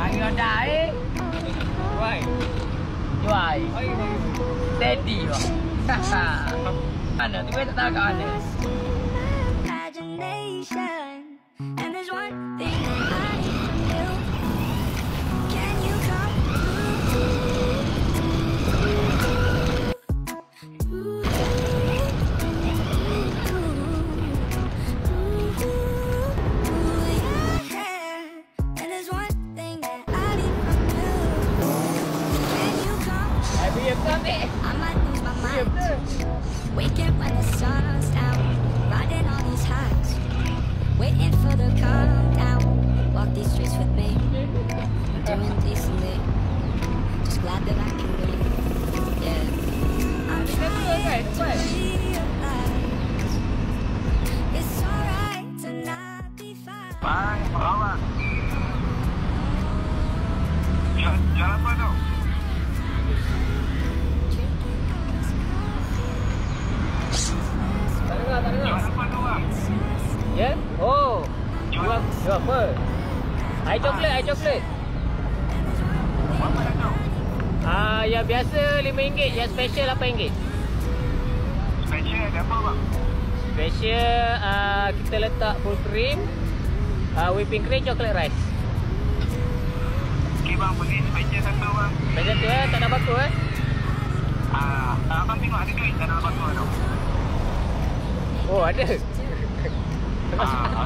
Mari ada Why? Why? Steady wah. Mana tu tak tahu kat mana. And there's one thing that I need from you. Can you come And there's one thing that I need from you. Can you come? I might lose my mind. Waking when the sun's down, riding on these highs, waiting for the calm down. Walk these streets with me, doing decently. Just glad that I can breathe. Yeah, I'm trying to realize it's alright to not be fine. Bye, bawah. Jalan apa tu? Tak dengar. Jalan apa tu bang? Ya? Oh. Jual apa? Air coklat. Berapa dah tu? Yang biasa RM5, yang special RM8. Special ada apa bang? Special kita letak full cream, whipping cream, chocolate rice. Okey bang, beli special satu bang. Macam tu tak ada batu Abang tengok ada duit tak dalam batu tu? Oh ada.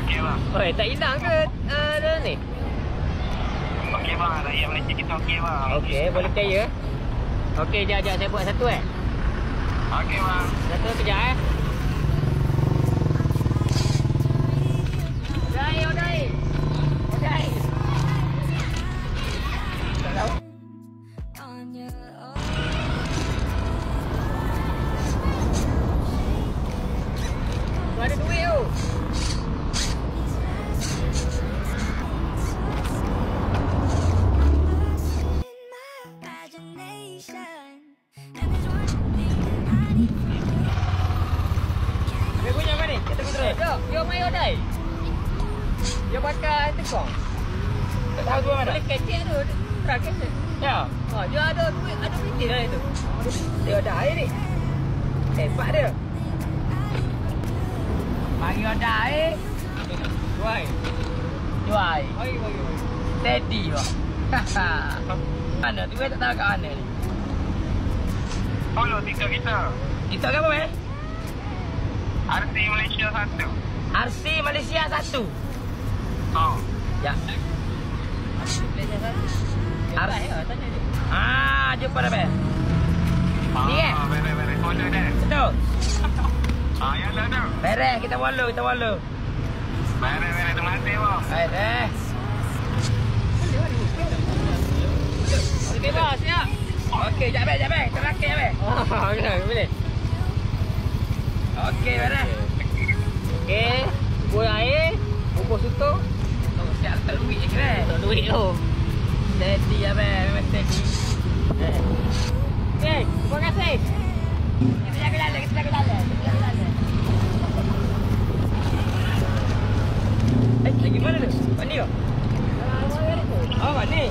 Okey bang. Oh tak hilang ke dalam ni? Okey bang, rakyat Malaysia kita okey bang. Okey, boleh percaya. Okey, jap saya buat satu Okey bang. Satu kejap Odai. Tak tahu. On your own. Tu ada duit tu. Dia punya apa ni? Kita putra. Yo mai Odai. Dia bakar tekong. Tak tahu tu mana? Boleh kecek tu. Trak kecek. Ya. Dia ada duit, ada duit dalam itu. Dia ada air ni. Hebat dia. Mari ada air. Jual. Steady wah. Mana tu tak tahu kat mana ni. Follow TikTok kita. TikTok apa weh? RC Malaysia 1. RC Malaysia 1. Oh. Ya. Jumpa dah bel. Ni Beres. Follow dah. Betul. Ya dah tu. Beres, kita follow. Beres. Terima kasih bang. Beres. Okey bos, siap. Okey, jap bel. Terakhir bel. Boleh. Okey, beres. Okey, buat air, bubur susu. Oh, siap letak duit je kira. Letak duit tu. Steady lah bel, memang steady. Okey, terima kasih. Kita jaga jalan. Lagi mana tu? Mana ni? Oh, mana ni?